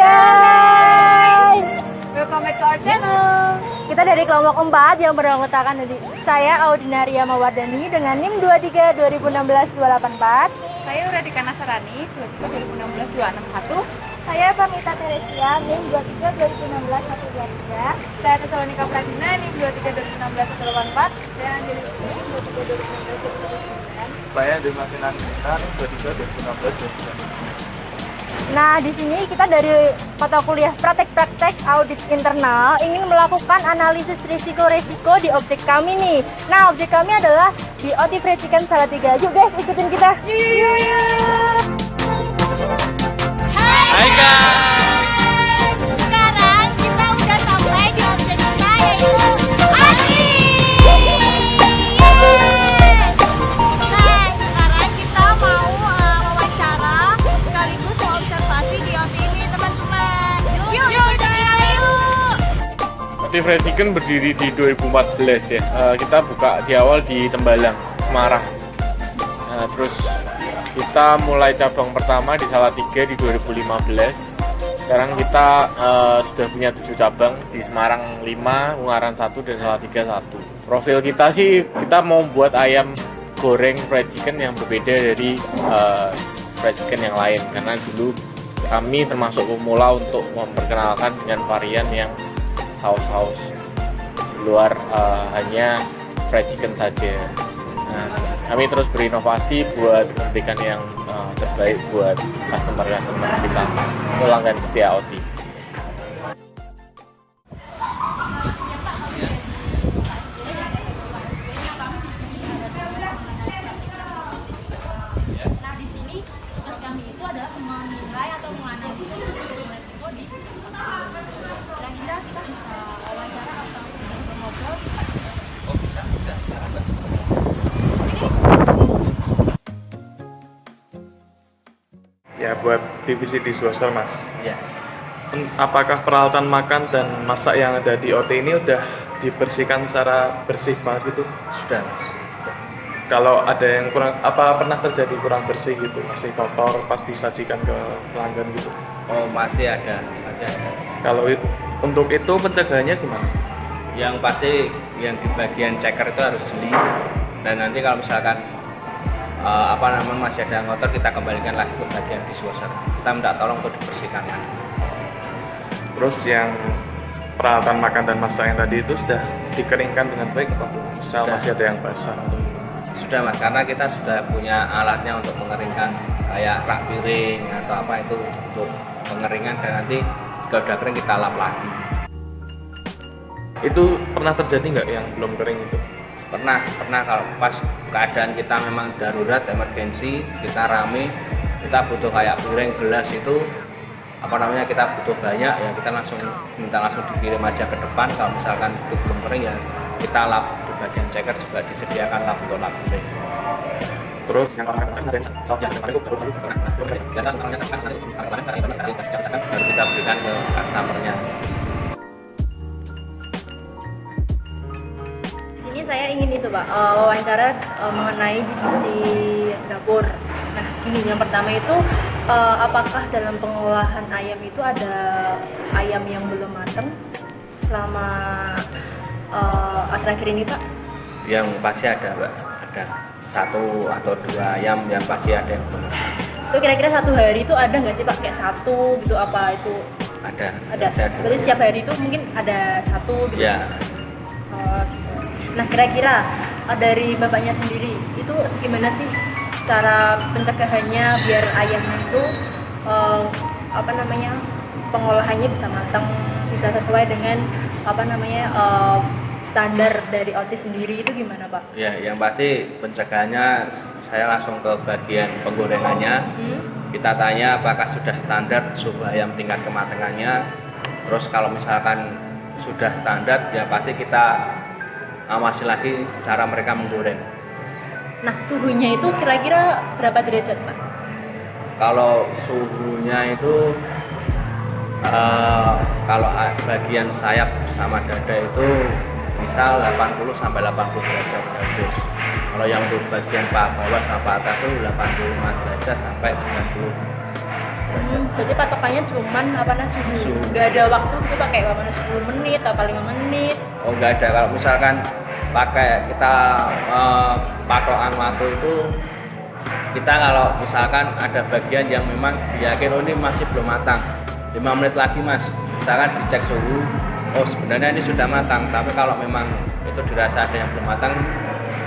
guys, welcome back to our channel. Kita dari kelompok 4 yang beranggotakan dari saya Audinaria Mawardani dengan NIM 23 2016 284. Saya Radika Nasarani 23 2016 261. Saya Pamita Teresia NIM 23 2016 123. Saya Tesalonika Pradina NIM 23 2016 184. Dan NIM 23 2016 129. Saya Dimakinan Nisar 23 2016 229. Nah, di sini kita dari mata kuliah praktek audit internal ingin melakukan analisis risiko-risiko di objek kami nih. Nah, objek kami adalah di OT Racikan Salatiga. Yuk guys, ikutin kita. Hai guys. Sekarang kita udah sampai di objek kita yaitu OT. Nah, sekarang kita mau wawancara sekaligus mau observasi di OT ini teman-teman. Yuk, kita yuk. OT Racikan berdiri di 2014 ya. Kita buka di awal di Tembalang, Semarang. Terus kita mulai cabang pertama di Salatiga di 2015. Sekarang kita sudah punya 7 cabang di Semarang 5, Ungaran 1 dan Salatiga 1. Profil kita sih kita mau buat ayam goreng fried chicken yang berbeda dari fried chicken yang lain, karena dulu kami termasuk pemula untuk memperkenalkan dengan varian yang saus-saus luar hanya fried chicken saja. Nah, kami terus berinovasi buat memberikan yang terbaik buat customer kita, pelanggan setia OT. Nah, di sini tugas kami itu adalah menilai atau menganalisis risiko di kira-kira kita bisa wawancara atau ngobrol. Oh bisa sekarang. Ya, buat divisi diswasher mas. Ya. Apakah peralatan makan dan masak yang ada di OT ini udah dibersihkan secara bersih banget gitu? Sudah mas. Kalau ada yang kurang, apa pernah terjadi kurang bersih gitu, masih kotor pas disajikan ke pelanggan gitu? Oh masih ada. Kalau untuk itu pencegahannya gimana? Yang pasti yang di bagian checker itu harus jeli. Dan nanti kalau misalkan masih ada yang kotor, kita kembalikan lagi ke bagian dishwasher. Kita minta tolong untuk dibersihkan lagi. Terus yang peralatan makan dan masak yang tadi itu sudah dikeringkan dengan baik apa belum? Misal Sudah. masih ada yang basah atau Sudah mas, karena kita sudah punya alatnya untuk mengeringkan kayak rak piring atau apa itu untuk pengeringan, dan nanti jika udah kering kita lap lagi. itu pernah terjadi nggak yang belum kering itu? Pernah kalau pas keadaan kita memang darurat, emergensi, kita rame, kita butuh kayak piring, gelas itu kita butuh banyak ya, kita minta langsung dikirim aja ke depan. Kalau misalkan itu belum kering ya kita lap di bagian checker, juga disediakan lap untuk lap piring. Terus yang Baru kita berikan ke customernya. Sini saya ingin itu Pak, wawancara mengenai divisi dapur. Nah, ini yang pertama itu apakah dalam pengolahan ayam itu ada ayam yang belum matang selama akhir-akhir ini Pak? Yang pasti ada Mbak, ada 1 atau 2 ayam yang pasti ada yang belum. Itu kira-kira satu hari itu ada nggak sih Pak, kayak 1 gitu, apa itu? Ada. Berarti setiap hari itu mungkin ada 1 gitu? Ya. Oh, nah, kira-kira dari Bapaknya sendiri itu gimana sih cara pencegahannya biar ayamnya itu pengolahannya bisa matang, bisa sesuai dengan standar dari OT sendiri, itu gimana Pak? Ya, yang pasti pencegahannya saya langsung ke bagian penggorengannya. Kita tanya apakah sudah standar suhu ayam tingkat kematangannya. Terus kalau misalkan sudah standar ya pasti kita awasi lagi cara mereka menggoreng. Nah, suhunya itu kira-kira berapa derajat Pak? Kalau suhunya itu kalau bagian sayap sama dada itu misal 80 sampai 80 derajat Celcius. Kalau yang untuk bagian bawah sama atas itu 85 derajat sampai 90 Jadi patokannya cuman apa nah suhu. Nggak ada waktu gitu pakai apa nah 10 menit atau 5 menit. Oh nggak ada, kalau misalkan pakai kita patokan waktu itu, kita kalau misalkan ada bagian yang memang yakin oh ini masih belum matang, 5 menit lagi mas, misalkan dicek suhu, oh sebenarnya ini sudah matang, tapi kalau memang itu dirasa ada yang belum matang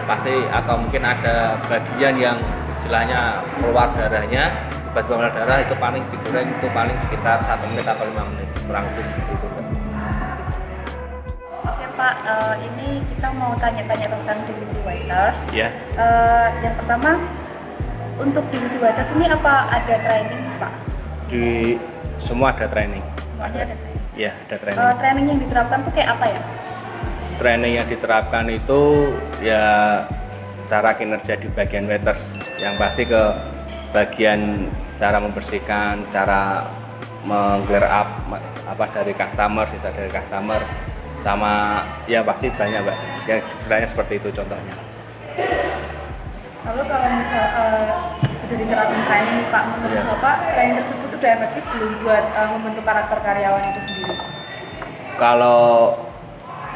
pasti, atau mungkin ada bagian yang istilahnya keluar darahnya, tiba-tiba keluar darah, itu paling digoreng itu paling sekitar 1 menit atau 5 menit, kurang lebih seperti itu. Oke Pak, ini kita mau tanya-tanya tentang divisi waiters. Ya. Yang pertama, untuk divisi waiters ini apa ada training Pak? Di semua ada training. Semuanya ada training. Iya, ada training. Training yang diterapkan tuh kayak apa ya? Training yang diterapkan itu ya cara kinerja di bagian waiters, yang pasti ke bagian cara membersihkan, cara meng-clear up apa dari customer, sisa dari customer, sama ya pasti banyak Mbak, yang sebenarnya seperti itu contohnya. Lalu kalau misal udah diterapin training nih Pak, menurut Iya. Bapak training tersebut udah efektif belum buat membentuk karakter karyawan itu sendiri? Kalau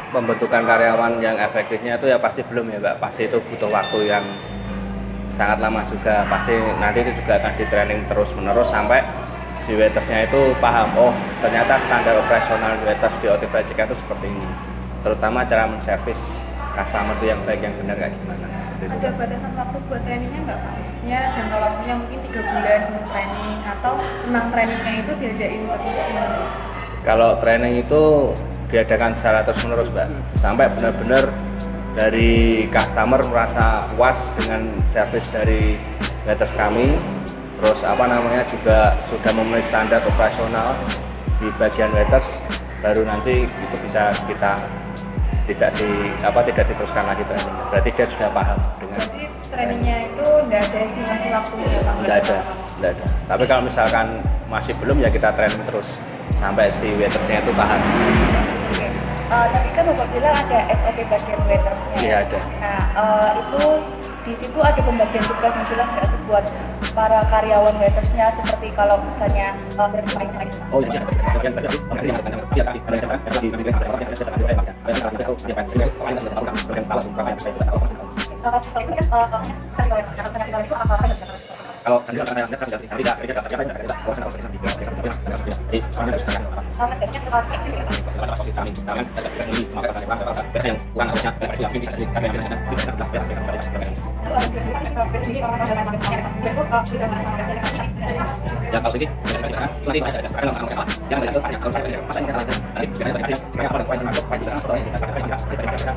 pembentukan karyawan yang efektifnya itu ya pasti belum ya Mbak, pasti itu butuh waktu yang sangat lama juga, pasti nanti itu juga akan di training terus menerus sampai si waitersnya itu paham, oh ternyata standar operasional waiters di OT Fried Chicken itu seperti ini, terutama cara menservis customer itu yang baik, yang benar kayak gimana, seperti itu. Ada batasan waktu buat trainingnya nggak Pak? Maksudnya jangka waktunya mungkin 3 bulan untuk training, atau memang trainingnya itu diadain terus-menerus? Kalau training itu diadakan secara terus-menerus Mbak, sampai benar-benar dari customer merasa puas dengan servis dari waiters kami, terus apa namanya juga sudah memenuhi standar operasional di bagian waiters, baru nanti itu bisa kita tidak diteruskan lagi trainingnya. Berarti dia sudah paham dengan Berarti trainingnya itu nggak ada estimasi waktunya ya Pak? Tidak ada. Tapi kalau misalkan masih belum ya kita training terus sampai si waitersnya itu paham. Tadi kan Bapak bilang ada SOP bagian waitersnya. Iya ada. Nah, itu di situ ada pembagian tugas yang jelas nggak sih buat para karyawan waitersnya, seperti kalau misalnya Oh iya. Kalau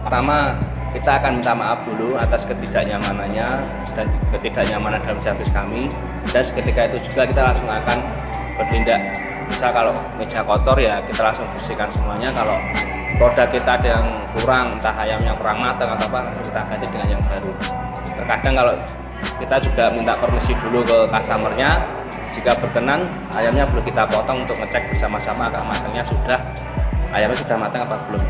pertama kita akan minta maaf dulu atas ketidaknyamanannya dan ketidaknyamanan dalam servis kami, dan seketika itu juga kita langsung akan bertindak. Bisa kalau meja kotor ya kita langsung bersihkan semuanya, kalau produk kita ada yang kurang, entah ayamnya kurang matang atau apa, kita ganti dengan yang baru. Terkadang kalau kita juga minta permisi dulu ke customernya, jika berkenan ayamnya perlu kita potong untuk ngecek bersama-sama apakah ayamnya sudah matang apa belum.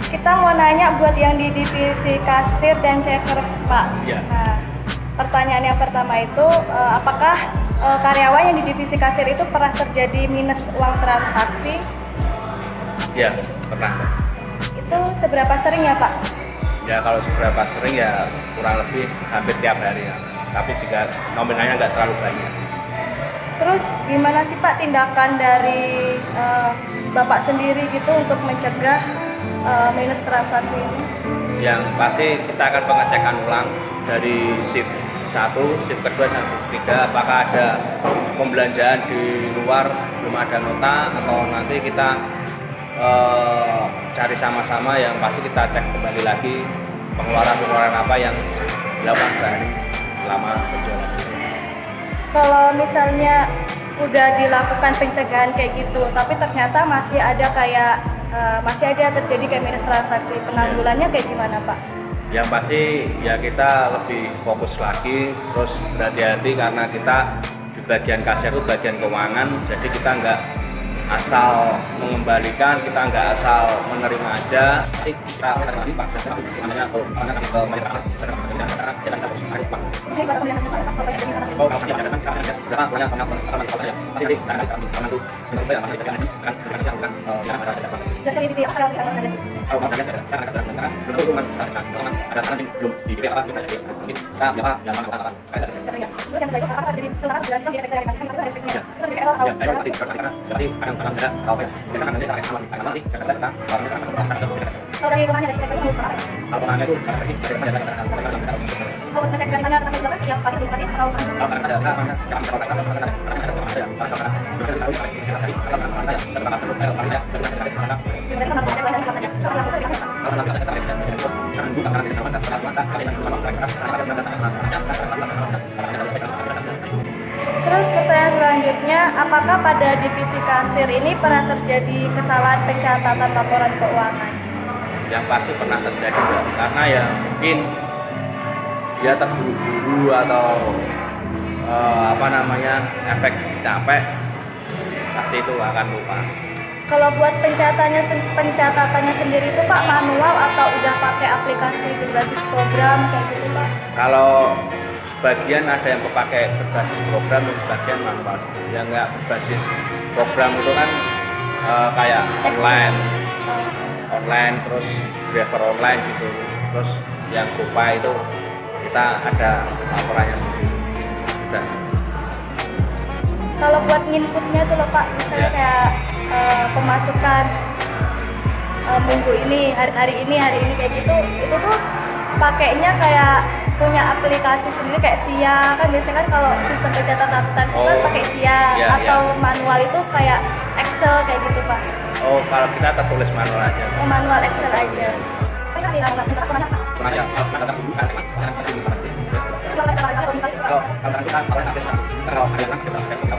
Kita mau nanya buat yang di divisi kasir dan checker Pak. Iya. Nah, pertanyaan yang pertama itu, apakah karyawan yang di divisi kasir itu pernah terjadi minus uang transaksi? Ya, pernah. Itu seberapa sering ya Pak? Ya kalau seberapa sering ya kurang lebih hampir tiap hari ya. Tapi jika nominalnya nggak terlalu banyak. Terus gimana sih Pak tindakan dari Bapak sendiri gitu untuk mencegah minus transaksi ini? Yang pasti kita akan pengecekan ulang dari shift 1, shift kedua, shift ketiga, apakah ada pembelanjaan di luar belum ada nota, atau nanti kita cari sama-sama, yang pasti kita cek kembali lagi pengeluaran apa yang dilakukan sehari selama penjualan. Kalau misalnya udah dilakukan pencegahan kayak gitu, tapi ternyata masih ada terjadi kayak minus transaksi, penanggulannya kayak gimana Pak? Yang pasti ya kita lebih fokus lagi, terus berhati-hati, karena kita di bagian kasir itu bagian keuangan, jadi kita nggak asal mengembalikan, kita nggak asal menerima aja. Kita sekarang kita harus hari Pak. Saya buat pembiasaan Pak, kalau saya jadi salah satu. Oh, kamu siap silakan silakan banyak kalau saya jadi karena itu menurut saya akan kan silakan ada Dari sisi apa yang sekarang ada? oh kamu siap sekarang ada belum cuma ada saran yang belum dipikir apa kita jadi mungkin kita apa yang apa Terus yang kedua apa jadi salah jelaskan di efek masing-masing ada efeknya. Terus juga kalau ya pasti karena jadi kadang-kadang ada tahu ya kita kan nanti akan nanti kita orangnya akan kalau dari rumahnya dari efeknya apa? kalau orangnya itu karena sih dari cara Kalau ngecek jantanya atas itu siap pasti dikasih atau kalau ada namanya yang kalau ada Terus pertanyaan selanjutnya, apakah pada divisi kasir ini pernah terjadi kesalahan pencatatan laporan keuangan? yang pasti pernah terjadi Mbak. Karena ya mungkin dia terburu-buru atau apa namanya efek capek pasti itu akan lupa. Kalau buat pencatatannya sendiri itu Pak manual atau udah pakai aplikasi berbasis program kayak gitu Pak? Kalau sebagian ada yang pakai berbasis program dan sebagian manual. Yang nggak berbasis program itu kan kayak online terus driver online gitu. Terus yang GoPay itu kita ada laporannya sendiri. Udah. Kalau buat nginputnya itu loh Pak, misalnya Ya. kayak pemasukan minggu ini, hari ini kayak gitu, itu tuh pakainya kayak punya aplikasi sendiri kayak SIA kan biasanya kan kalau sistem pencatatan akuntansi kan pakai SIA iya, atau manual itu kayak Excel kayak gitu Pak. Oh, kalau kita tertulis manual aja. Oh, manual Excel aja. Kasih Kalau kita paling akhir kalau ada yang kita paling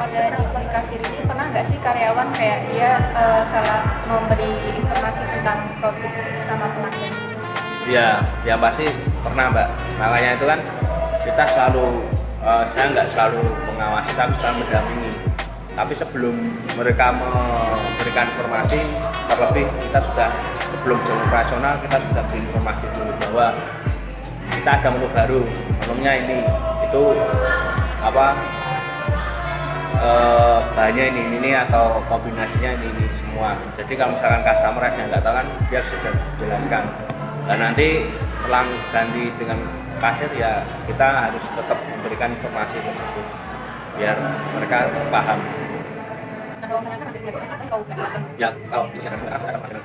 Ada di aplikasi ini pernah nggak sih karyawan kayak dia salah memberi informasi tentang produk sama pelanggan? Ya, yang pasti pernah Mbak. Makanya itu kan kita selalu, saya nggak selalu mengawasi tapi selalu mendampingi. Tapi sebelum mereka memberikan informasi, terlebih kita sudah sebelum jam operasional kita sudah beri informasi dulu bahwa kita ada menu baru, menunya ini, itu apa? Bahannya ini atau kombinasinya ini semua. Jadi kalau misalkan customer ada yang nggak tahu kan dia sudah jelaskan. Dan nanti selang ganti dengan kasir ya kita harus tetap memberikan informasi tersebut biar mereka sepaham. Kalau misalnya kan nanti kalau Ya kalau di sana ada ada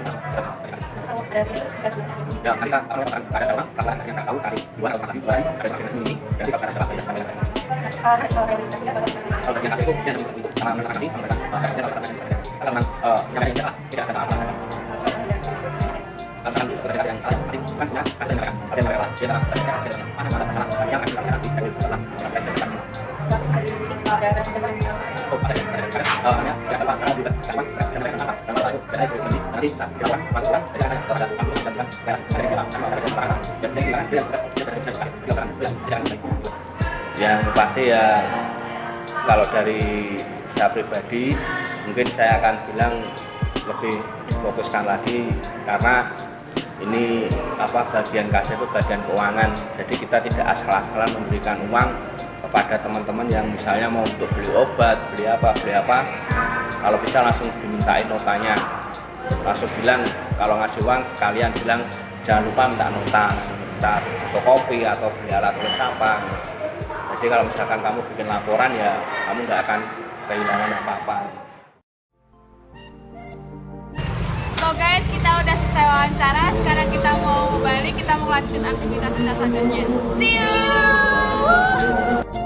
ya kita kalau ada sama kalau kasih tahu kasih dua atau kasih dua ada jenis ini jadi kalau ada salah kalau yang kasih itu dia untuk sama kasih mereka dia kalau sana kalau memang yang salah tidak ada apa kalau terjadi yang salah kan sudah kasih mereka ada mereka dia ada masalah yang akan kita lakukan dalam oh ada apa cara juga sama dan mereka apa dan lalu saya juga nanti saat kita lakukan dari ada yang pasti ya kalau dari saya pribadi mungkin saya akan bilang lebih fokuskan lagi karena ini bagian kasir itu bagian keuangan, jadi kita tidak asal-asalan memberikan uang kepada teman-teman yang misalnya mau untuk beli obat, beli apa, kalau bisa langsung dimintain notanya, langsung bilang kalau ngasih uang sekalian bilang jangan lupa minta nota, minta fotokopi atau beli alat tulis apa. Jadi kalau misalkan kamu bikin laporan ya kamu nggak akan kehilangan apa-apa. So guys, kita udah selesai wawancara. Sekarang kita mau balik, kita mau lanjutin aktivitas kita selanjutnya. See you!